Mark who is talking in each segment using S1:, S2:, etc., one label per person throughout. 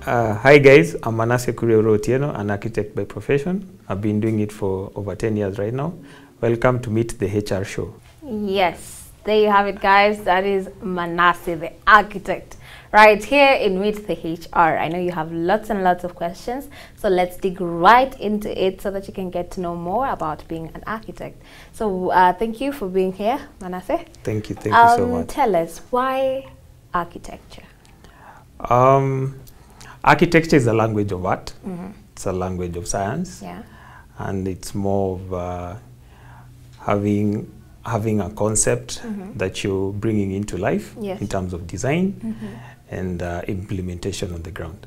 S1: Hi guys, I'm Manasseh Kurioro Otieno, an architect by profession. I've been doing it for over 10 years right now. Welcome to Meet the HR Show.
S2: Yes, there you have it guys. That is Manasseh, the architect, right here in Meet the HR. I know you have lots and lots of questions, so let's dig right into it so that you can get to know more about being an architect. So thank you for being here, Manasseh.
S1: Thank you so much.
S2: Tell us, why architecture?
S1: Architecture is a language of art. It's a language of science.
S2: Yeah.
S1: And it's more of having a concept that you're bringing into life in terms of design and implementation on the ground.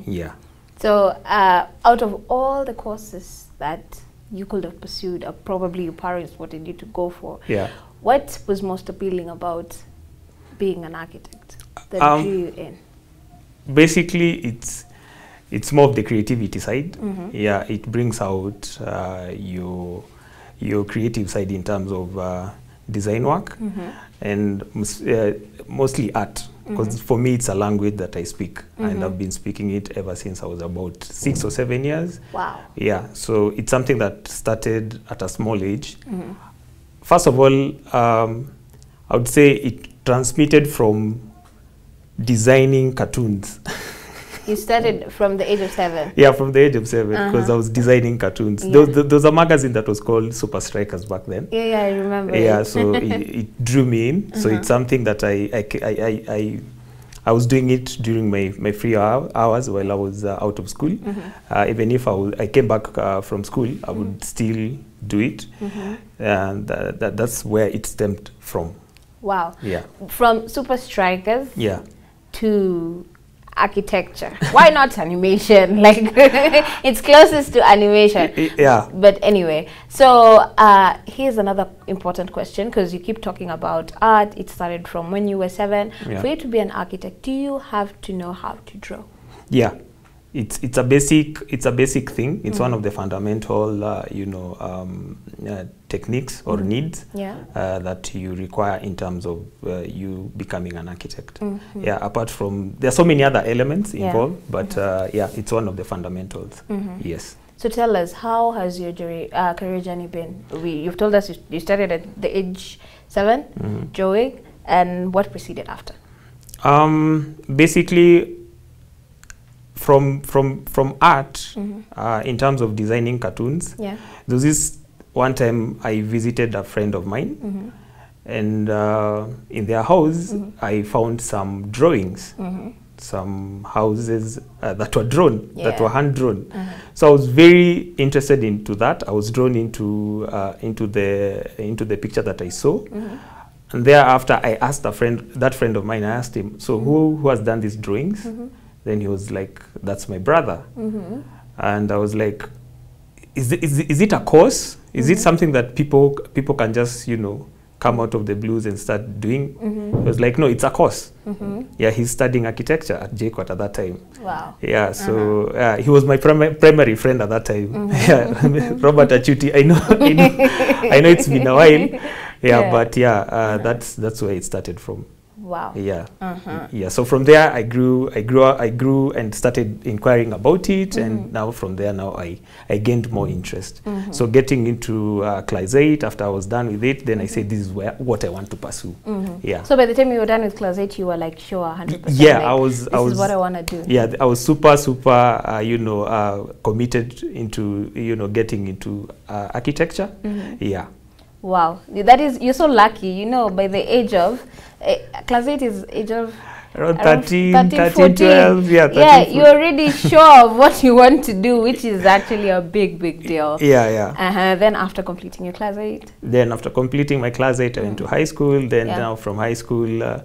S1: Yeah.
S2: So out of all the courses that you could have pursued, or probably your parents wanted you to go for, what was most appealing about being an architect that drew you in?
S1: Basically, it's more of the creativity side. Yeah, it brings out your creative side in terms of design work and mostly art. Because for me, it's a language that I speak, and I've been speaking it ever since I was about 6 or 7 years.
S2: Wow.
S1: Yeah, so it's something that started at a small age. First of all, I would say it transmitted from designing cartoons.
S2: You started from the age of 7?
S1: Yeah, from the age of 7, because I was designing cartoons. There was a magazine that was called Super Strikers back then.
S2: Yeah, I remember.
S1: Yeah, so it drew me in. So it's something that I was doing it during my free hours while I was out of school. Even if I came back from school, I would still do it. And that's where it stemmed from.
S2: Wow.
S1: Yeah.
S2: From Super Strikers to architecture. Why not animation? Like, it's closest to animation.
S1: Yeah.
S2: But anyway, so here's another important question, because you keep talking about art. It started from when you were 7. For you to be an architect, do you have to know how to draw? Yeah.
S1: It's a basic thing. It's one of the fundamental techniques or needs that you require in terms of you becoming an architect. Yeah, apart from, there are so many other elements involved, but yeah, it's one of the fundamentals. Yes.
S2: So tell us, how has your career journey been? You've told us you started at the age 7, drawing, and what preceded after?
S1: Basically, from art, in terms of designing cartoons, there was this one time I visited a friend of mine, and in their house I found some drawings, some houses that were drawn, that were hand drawn. So I was very interested into that. I was drawn into the picture that I saw. And thereafter I asked that friend of mine, I asked him, so who has done these drawings? Then he was like, that's my brother. And I was like, is it a course? Is it something that people can just, come out of the blues and start doing? He was like, no, it's a course. Yeah, he's studying architecture at JKUAT at that time.
S2: Wow.
S1: Yeah, so he was my primary friend at that time. Yeah, Robert Achuti. I know it's been a while. Yeah, but yeah, that's where it started from.
S2: Wow.
S1: Yeah. Yeah. So from there, I grew and started inquiring about it, and now from there, I gained more interest. So getting into class 8, after I was done with it, then I said, this is what I want to pursue. Yeah.
S2: So by the time you were done with class 8, you were like sure 100%.
S1: Yeah,
S2: like,
S1: this is
S2: what I want to do.
S1: Yeah, I was super committed into getting into architecture. Yeah.
S2: Wow, you're so lucky. By the age of class 8 is age of
S1: around 13, 14. 12. Yeah, 13,
S2: yeah, you're already sure of what you want to do, which is actually a big deal.
S1: Yeah, yeah.
S2: Then after completing your class 8? Then
S1: after completing my class 8, I went to high school. Then now from high school,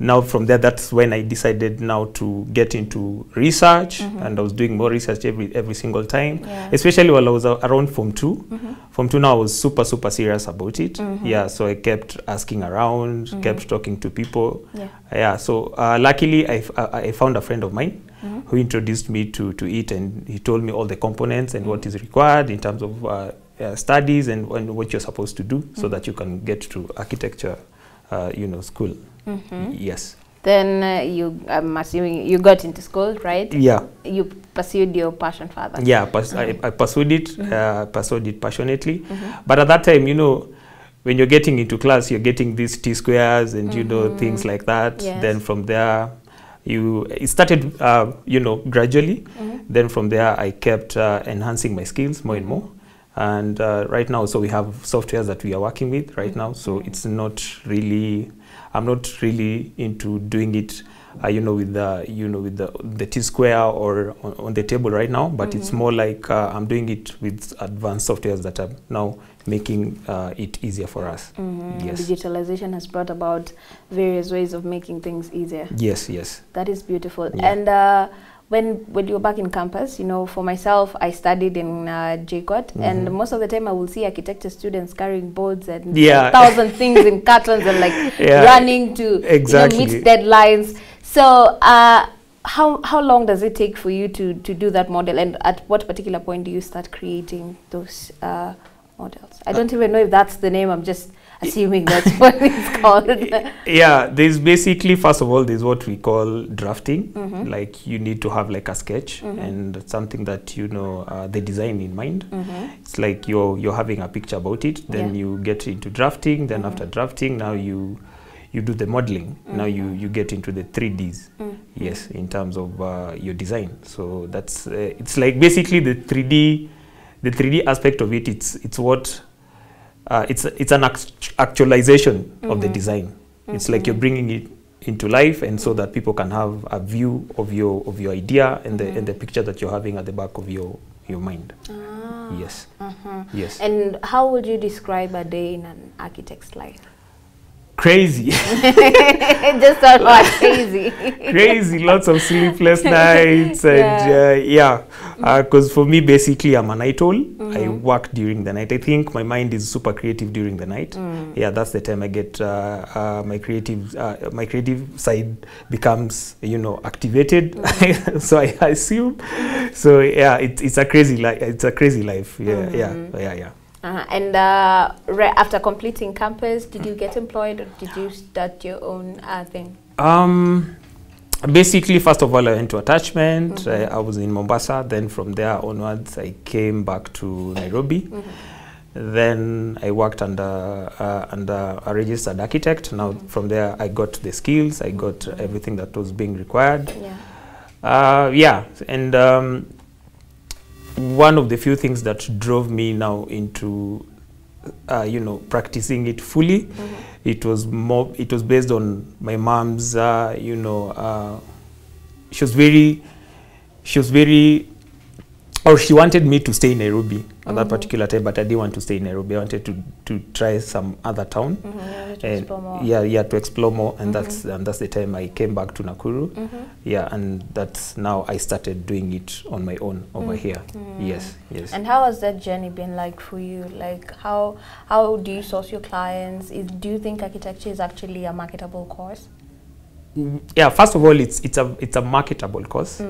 S1: now from there, that's when I decided now to get into research, and I was doing more research every single time, especially while I was around Form 2. Form 2 now I was super serious about it. Yeah, so I kept asking around, kept talking to people. Yeah, so luckily I found a friend of mine who introduced me to it, and he told me all the components and what is required in terms of studies and what you're supposed to do so that you can get to architecture school. Yes.
S2: Then I'm assuming you got into school, right?
S1: Yeah.
S2: You pursued your passion further.
S1: Yeah, I pursued it, pursued it passionately. But at that time, you know, when you're getting into class, you're getting these T-squares and, you know, things like that.
S2: Yes.
S1: Then from there, it started, you know, gradually. Then from there, I kept enhancing my skills more and more. And right now, so we have softwares that we are working with right now. So it's not really, I'm not really into doing it, you know, with the T-square or on the table right now. But it's more like I'm doing it with advanced softwares that are now making it easier for us. Yes.
S2: Digitalization has brought about various ways of making things easier.
S1: Yes, yes.
S2: That is beautiful.
S1: Yeah.
S2: And when you were back in campus, you know, for myself, I studied in JCOT, and most of the time I will see architecture students carrying boards and 1,000 things in cartons and like running to
S1: exactly.
S2: meet deadlines. So how long does it take for you to do that model, and at what particular point do you start creating those models? I don't even know if that's the name, I'm just assuming that's what it's called.
S1: Yeah, there's basically, first of all, there's what we call drafting. Like you need to have like a sketch and something that, you know, the design in mind. It's like you're having a picture about it, then you get into drafting, then after drafting, now you do the modeling. Now you get into the 3Ds, yes, in terms of your design. So that's, it's like basically the 3D aspect of it, it's what, it's an actualization of the design. It's like you're bringing it into life, and so that people can have a view of your idea and the picture that you're having at the back of your mind. Yes. Yes.
S2: And how would you describe a day in an architect's life?
S1: Crazy.
S2: Just not crazy.
S1: Crazy, lots of sleepless nights, and because for me, basically, I'm a night owl. I work during the night. I think my mind is super creative during the night. Yeah, that's the time I get my creative side becomes, you know, activated. So I assume. So yeah, it's a crazy life. It's a crazy life. Yeah.
S2: And after completing campus, did you get employed, or did you start your own thing?
S1: Basically, first of all, I went to attachment. I was in Mombasa. Then from there onwards, I came back to Nairobi. Then I worked under a registered architect. Now from there, I got the skills. I got everything that was being required. And one of the few things that drove me now into, you know, practicing it fully, it was based on my mom's, you know, she wanted me to stay in Nairobi at that particular time, but I didn't want to stay in Nairobi. I wanted to try some other town, to explore more, and that's the time I came back to Nakuru. And that's now I started doing it on my own over here. Yes.
S2: And how has that journey been like for you? Like how do you source your clients? Do you think architecture is actually a marketable course?
S1: Yeah, first of all, it's a marketable course,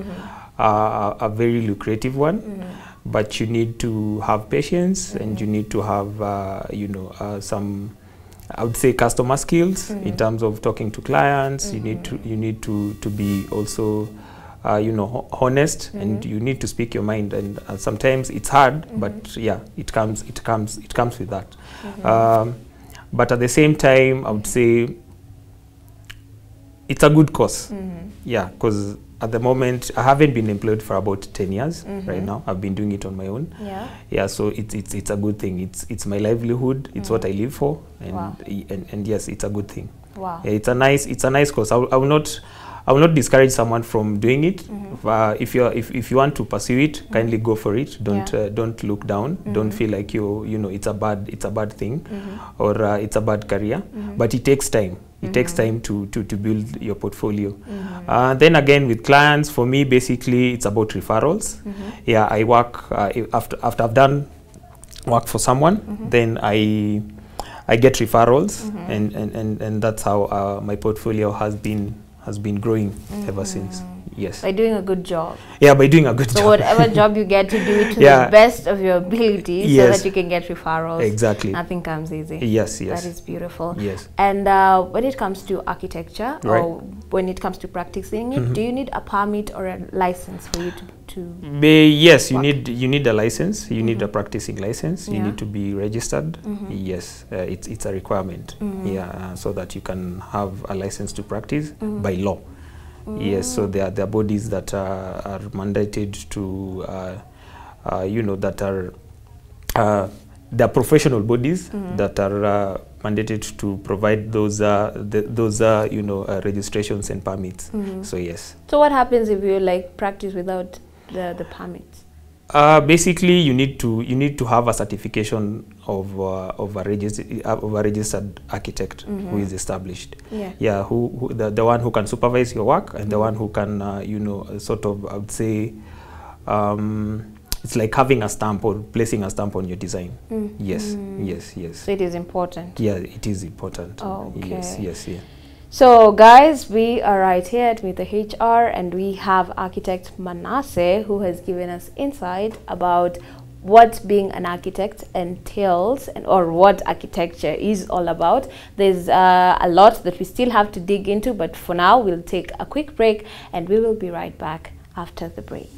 S1: a very lucrative one, but you need to have patience, and you need to have you know, some, I would say, customer skills in terms of talking to clients. You need to be also you know, honest, and you need to speak your mind, and sometimes it's hard, but yeah, it comes with that. But at the same time, I would say it's a good course. Yeah, because at the moment I haven't been employed for about 10 years right now. I've been doing it on my own. Yeah, so it's a good thing. It's my livelihood. It's what I live for, and and yes, it's a good thing.
S2: Wow.
S1: Yeah, it's a nice course. I will not discourage someone from doing it. If you want to pursue it, kindly go for it. Don't look down. Don't feel like you know, it's a bad thing, or it's a bad career. But it takes time. It takes time to build your portfolio. Then again, with clients, for me, basically, it's about referrals. Yeah, I work after I've done work for someone, then I get referrals, and that's how my portfolio has been has been growing ever since. Yes.
S2: By doing a good job.
S1: Yeah, by doing a good job.
S2: So whatever job you get to do it to the best of your ability, so that you can get referrals.
S1: Exactly.
S2: Nothing comes easy.
S1: Yes, yes.
S2: That is beautiful.
S1: Yes.
S2: And when it comes to architecture, or when it comes to practicing it, do you need a permit or a license for you to
S1: yes, you need a license. You need a practicing license. You need to be registered. Yes, it's a requirement. Yeah, so that you can have a license to practice by law. Yes, so there are bodies that are mandated to, you know, that are the professional bodies that are mandated to provide those you know, registrations and permits. So yes.
S2: So what happens if you like practice without the permits?
S1: Basically, you need to have a certification of a registered architect who is established. Yeah, who the one who can supervise your work, and the one who can you know, sort of, I would say, it's like having a stamp or placing a stamp on your design. Yes, yes, yes.
S2: So it is important.
S1: Yeah, it is important.
S2: Okay.
S1: Yes, yes, yeah.
S2: So guys, we are right here at Meet the HR, and we have architect Manasseh, who has given us insight about what being an architect entails, or what architecture is all about. There's a lot that we still have to dig into, but for now we'll take a quick break, and we will be right back after the break.